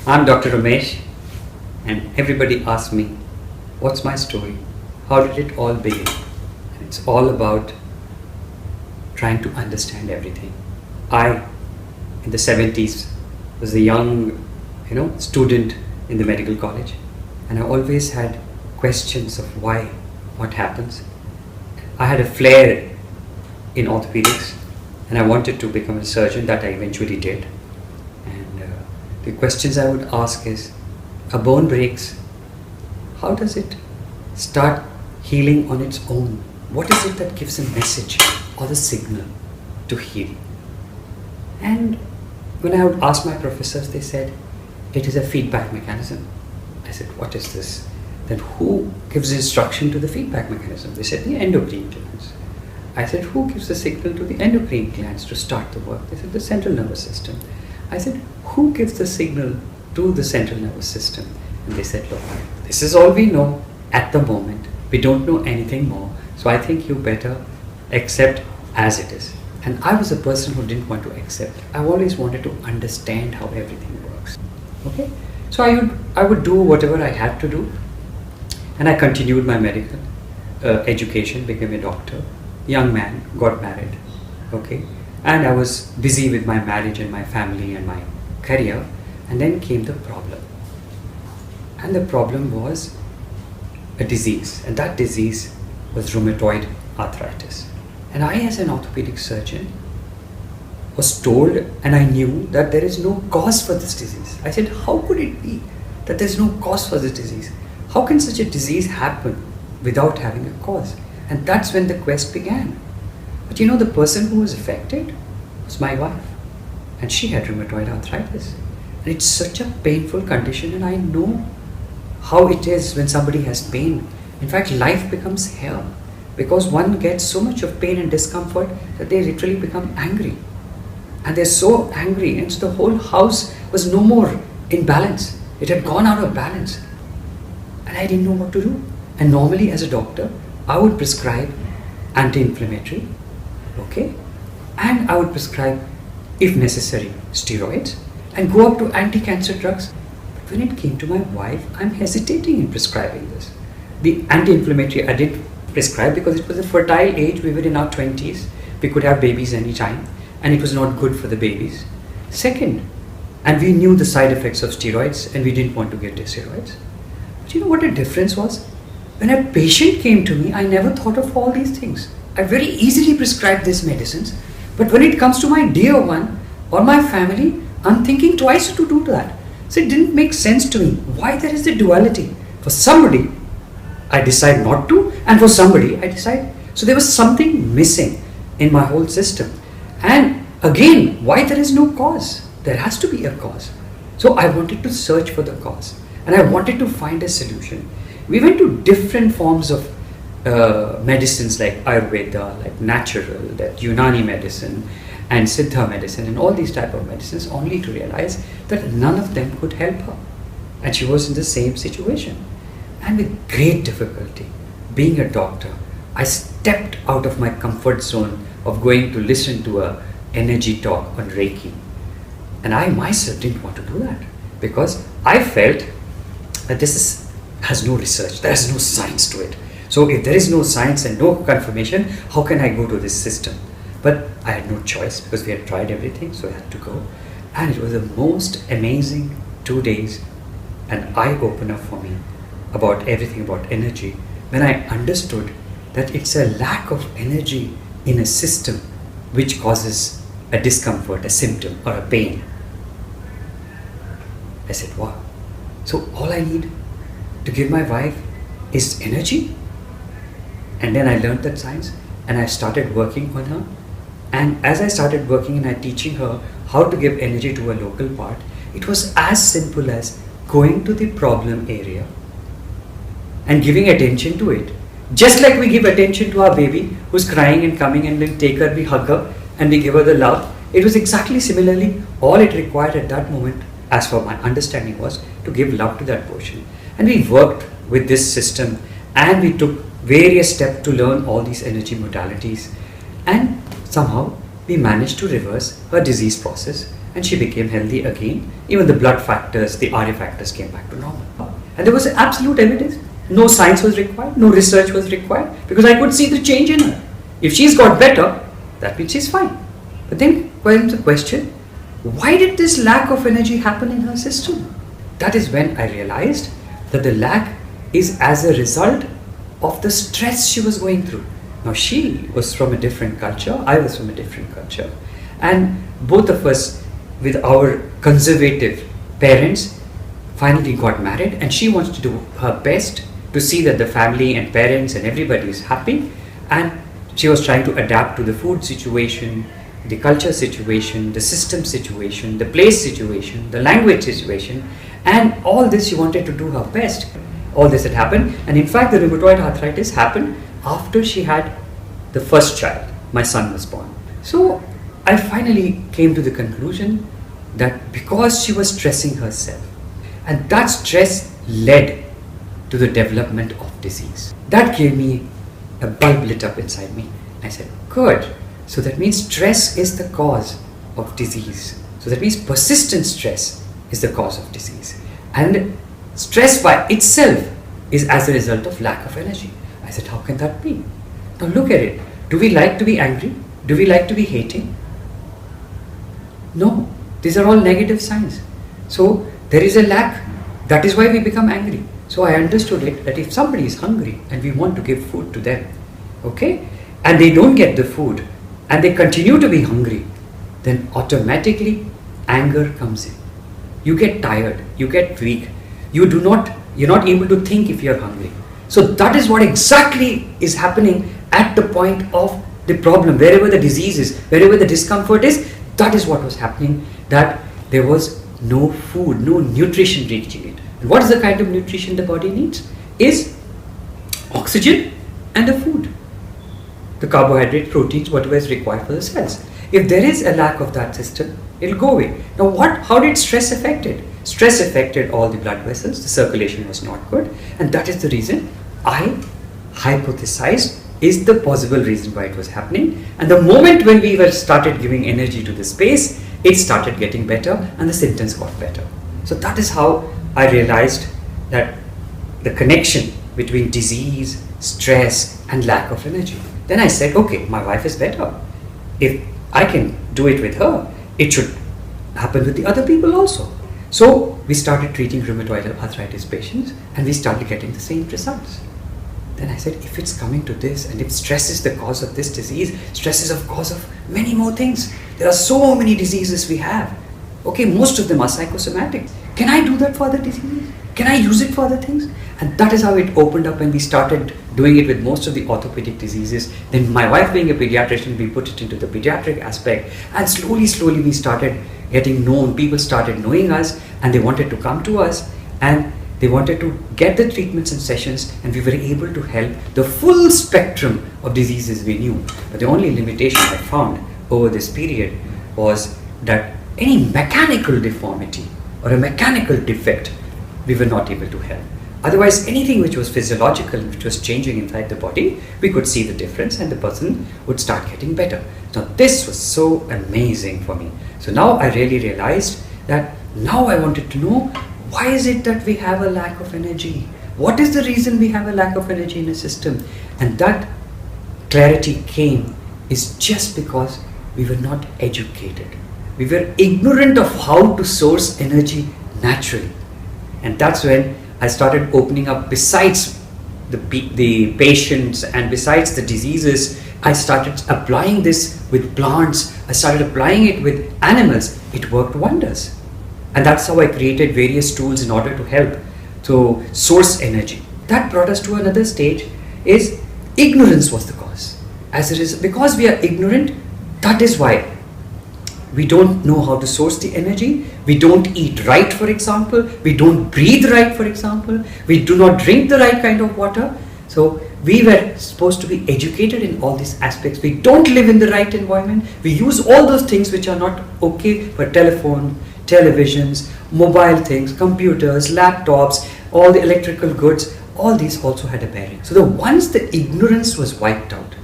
I'm Dr. Ramesh, and everybody asks me, what's my story? How did it all begin? And it's all about trying to understand everything. I, in the 70s, was a young, student in the medical college, and I always had questions of why, what happens. I had a flair in orthopedics, and I wanted to become a surgeon. That I eventually did. And the questions I would ask is, a bone breaks, how does it start healing on its own? What is it that gives a message or the signal to heal? And when I would ask my professors, they said, it is a feedback mechanism. I said, what is this? Then who gives instruction to the feedback mechanism? They said, the endocrine glands. I said, who gives the signal to the endocrine glands to start the work? They said, the central nervous system. I said, who gives the signal to the central nervous system? And they said, look, this is all we know at the moment. We don't know anything more. So I think you better accept as it is. And I was a person who didn't want to accept. I always wanted to understand how everything works. Okay? So I would do whatever I had to do. And I continued my medical education, became a doctor. Young man, got married. Okay? And I was busy with my marriage and my family and my career. And then came the problem. And the problem was a disease. And that disease was rheumatoid arthritis. And I, as an orthopedic surgeon, was told, and I knew that there is no cause for this disease. I said, how could it be that there is no cause for this disease? How can such a disease happen without having a cause? And that's when the quest began. But the person who was affected was my wife. And she had rheumatoid arthritis. And it's such a painful condition, and I know how it is when somebody has pain. In fact, life becomes hell because one gets so much of pain and discomfort that they literally become angry. And they're so angry, and so the whole house was no more in balance. It had gone out of balance. And I didn't know what to do. And normally, as a doctor, I would prescribe anti-inflammatory, okay? And I would prescribe, if necessary, steroids, and go up to anti-cancer drugs. But when it came to my wife, I'm hesitating in prescribing this. The anti-inflammatory I did prescribe because it was a fertile age. We were in our 20s. We could have babies anytime, and it was not good for the babies. Second, and we knew the side effects of steroids, and we didn't want to get the steroids. But you know what the difference was? When a patient came to me, I never thought of all these things. I very easily prescribed these medicines, but when it comes to my dear one or my family, I'm thinking twice to do that. So it didn't make sense to me. Why there is the duality? For somebody, I decide not to, and for somebody, I decide. So there was something missing in my whole system. And again, why there is no cause? There has to be a cause. So I wanted to search for the cause, and I wanted to find a solution. We went to different forms of medicines like Ayurveda, like natural, that Unani medicine, and Siddha medicine, and all these type of medicines, only to realize that none of them could help her. And she was in the same situation. And with great difficulty, being a doctor, I stepped out of my comfort zone of going to listen to a energy talk on Reiki. And I myself didn't want to do that because I felt that has no research, there is no science to it. So if there is no science and no confirmation, how can I go to this system? But I had no choice because we had tried everything, so I had to go. And it was the most amazing 2 days, an eye-opener for me about everything about energy, when I understood that it's a lack of energy in a system which causes a discomfort, a symptom, or a pain. I said, wow. So all I need to give my wife is energy? And then I learned that science, and I started working on her. And as I started working and I teaching her how to give energy to a local part, it was as simple as going to the problem area and giving attention to it. Just like we give attention to our baby who's crying and coming, and we take her, we hug her, and we give her the love. It was exactly similarly, all it required at that moment, as for my understanding, was to give love to that portion. And we worked with this system, and we took various steps to learn all these energy modalities, and somehow we managed to reverse her disease process, and she became healthy again. Even the blood factors, the RA factors came back to normal. And there was absolute evidence. No science was required, no research was required, because I could see the change in her. If she's got better, that means she's fine. But then comes the question, why did this lack of energy happen in her system? That is when I realized that the lack is as a result of the stress she was going through. Now she was from a different culture, I was from a different culture, and both of us with our conservative parents finally got married, and she wants to do her best to see that the family and parents and everybody is happy, and she was trying to adapt to the food situation, the culture situation, the system situation, the place situation, the language situation, and all this she wanted to do her best. All this had happened, and in fact the rheumatoid arthritis happened after she had the first child. My son was born. So I finally came to the conclusion that because she was stressing herself, and that stress led to the development of disease. That gave me a bulb lit up inside me. I said, good. So that means stress is the cause of disease. So that means persistent stress is the cause of disease. And stress by itself is as a result of lack of energy. I said, how can that be? Now look at it. Do we like to be angry? Do we like to be hating? No. These are all negative signs. So there is a lack. That is why we become angry. So I understood it that if somebody is hungry and we want to give food to them, okay, and they don't get the food and they continue to be hungry, then automatically anger comes in. You get tired, you get weak, you're not able to think if you're hungry. So that is what exactly is happening at the point of the problem. Wherever the disease is, wherever the discomfort is, that is what was happening, that there was no food, no nutrition reaching it. And what is the kind of nutrition the body needs? Is oxygen and the food. The carbohydrate, proteins, whatever is required for the cells. If there is a lack of that system, it will go away. Now how did stress affect it? Stress affected all the blood vessels, the circulation was not good, and that is the reason I hypothesized is the possible reason why it was happening. And the moment when we started giving energy to the space, it started getting better and the symptoms got better. So that is how I realized that the connection between disease, stress and lack of energy. Then I said, okay, my wife is better. If I can do it with her, it should happen with the other people also. So we started treating rheumatoid arthritis patients and we started getting the same results. Then I said, if it's coming to this, and if stress is the cause of this disease, stress is the cause of many more things. There are so many diseases we have. Okay, most of them are psychosomatic. Can I do that for other diseases? Can I use it for other things? And that is how it opened up when we started doing it with most of the orthopedic diseases. Then my wife being a pediatrician, we put it into the pediatric aspect, and slowly we started getting known. People started knowing us and they wanted to come to us and they wanted to get the treatments and sessions, and we were able to help the full spectrum of diseases we knew. But the only limitation I found over this period was that any mechanical deformity or a mechanical defect, we were not able to help. Otherwise, anything which was physiological, which was changing inside the body, we could see the difference and the person would start getting better. Now this was so amazing for me. So now I really realized that now I wanted to know, why is it that we have a lack of energy? What is the reason we have a lack of energy in the system? And that clarity came is just because we were not educated. We were ignorant of how to source energy naturally. And that's when I started opening up, besides the patients and besides the diseases, I started applying this with plants. I started applying it with animals. It worked wonders. And that's how I created various tools in order to help to source energy. That brought us to another stage, is ignorance was the cause. As it is, because we are ignorant, that is why we don't know how to source the energy. We don't eat right, for example. We don't breathe right, for example. We do not drink the right kind of water. So we were supposed to be educated in all these aspects. We don't live in the right environment. We use all those things which are not okay for telephone, televisions, mobile things, computers, laptops, all the electrical goods, all these also had a bearing. So once the ignorance was wiped out,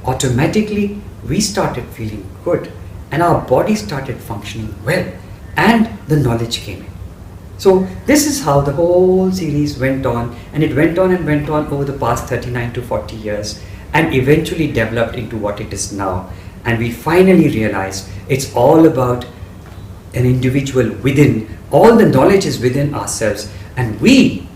automatically we started feeling good and our body started functioning well, and the knowledge came in. So this is how the whole series went on, and it went on and went on over the past 39 to 40 years, and eventually developed into what it is now. And we finally realized it's all about an individual within. All the knowledge is within ourselves, and we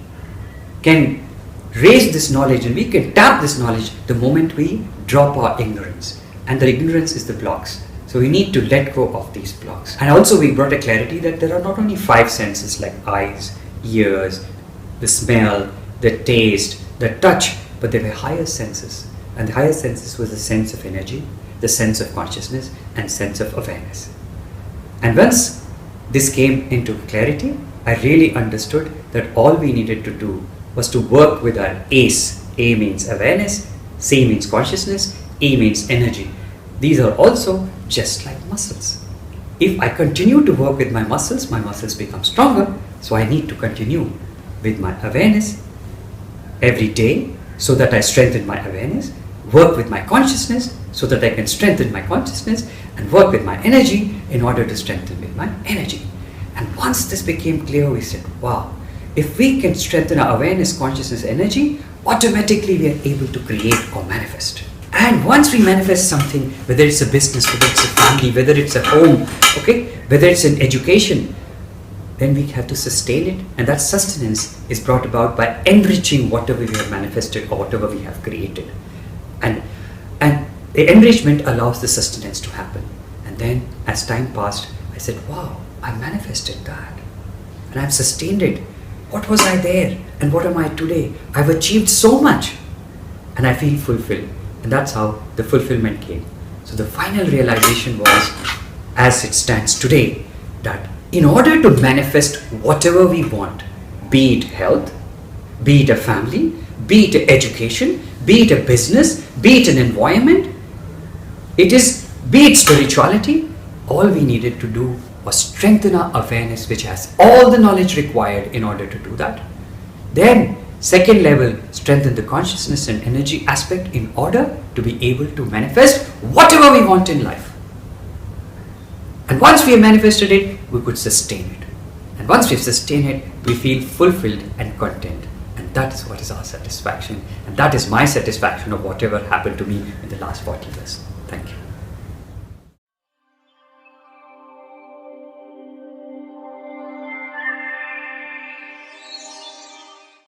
can raise this knowledge and we can tap this knowledge the moment we drop our ignorance. And the ignorance is the blocks. So we need to let go of these blocks. And also we brought a clarity that there are not only 5 senses like eyes, ears, the smell, the taste, the touch, but there were higher senses. And the higher senses was the sense of energy, the sense of consciousness, and sense of awareness. And once this came into clarity, I really understood that all we needed to do was to work with our ACE. A means awareness, C means consciousness, E means energy. These are also just like muscles. If I continue to work with my muscles become stronger. So I need to continue with my awareness every day so that I strengthen my awareness, work with my consciousness so that I can strengthen my consciousness, and work with my energy in order to strengthen with my energy. And once this became clear, we said, wow, if we can strengthen our awareness, consciousness, energy, automatically we are able to create or manifest. And once we manifest something, whether it's a business, whether it's a family, whether it's a home, okay, whether it's an education, then we have to sustain it. And that sustenance is brought about by enriching whatever we have manifested or whatever we have created. And the enrichment allows the sustenance to happen. And then as time passed, I said, wow, I manifested that. And I've sustained it. What was I there? And what am I today? I've achieved so much. And I feel fulfilled. And that's how the fulfillment came. So the final realization was, as it stands today, that in order to manifest whatever we want, be it health, be it a family, be it education, be it a business, be it an environment, be it spirituality, all we needed to do was strengthen our awareness, which has all the knowledge required in order to do that. Then, second level, strengthen the consciousness and energy aspect in order to be able to manifest whatever we want in life. And once we have manifested it, we could sustain it. And once we've sustained it, we feel fulfilled and content. And that is what is our satisfaction. And that is my satisfaction of whatever happened to me in the last 40 years. Thank you.